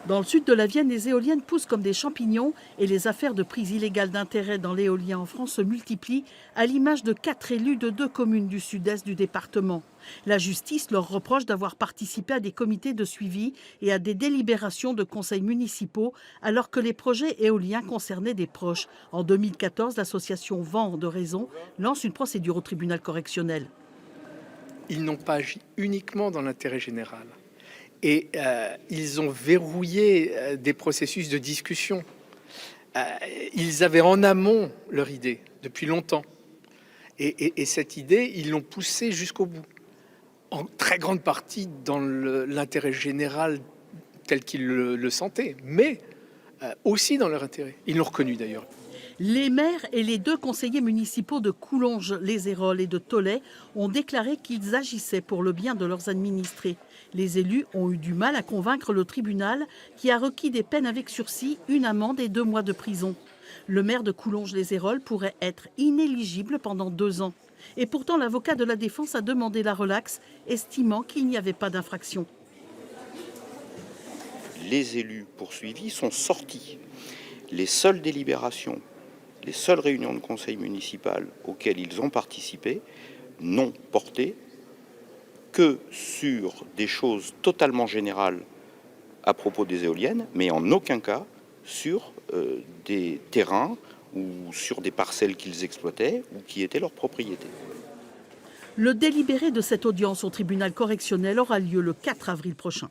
Dans le sud de la Vienne, les éoliennes poussent comme des champignons et les affaires de prise illégale d'intérêt dans l'éolien en France se multiplient, à l'image de 4 élus de 2 communes du sud-est du département. La justice leur reproche d'avoir participé à des comités de suivi et à des délibérations de conseils municipaux alors que les projets éoliens concernaient des proches. En 2014, l'association Vent de Raison lance une procédure au tribunal correctionnel. Ils n'ont pas agi uniquement dans l'intérêt général. Et ils ont verrouillé des processus de discussion. Ils avaient en amont leur idée depuis longtemps. Et cette idée, ils l'ont poussée jusqu'au bout. En très grande partie dans l'intérêt général tel qu'ils le sentaient, mais aussi dans leur intérêt. Ils l'ont reconnu d'ailleurs. Les maires et les 2 conseillers municipaux de Coulonges-les-Hérolles et de Tholey ont déclaré qu'ils agissaient pour le bien de leurs administrés. Les élus ont eu du mal à convaincre le tribunal qui a requis des peines avec sursis, une amende et 2 mois de prison. Le maire de Coulonges-les-Hérolles pourrait être inéligible pendant 2 ans. Et pourtant, l'avocat de la défense a demandé la relaxe, estimant qu'il n'y avait pas d'infraction. Les élus poursuivis sont sortis. Les seules délibérations, les seules réunions de conseil municipal auxquelles ils ont participé n'ont porté que sur des choses totalement générales à propos des éoliennes, mais en aucun cas sur des terrains ou sur des parcelles qu'ils exploitaient ou qui étaient leur propriété. Le délibéré de cette audience au tribunal correctionnel aura lieu le 4 avril prochain.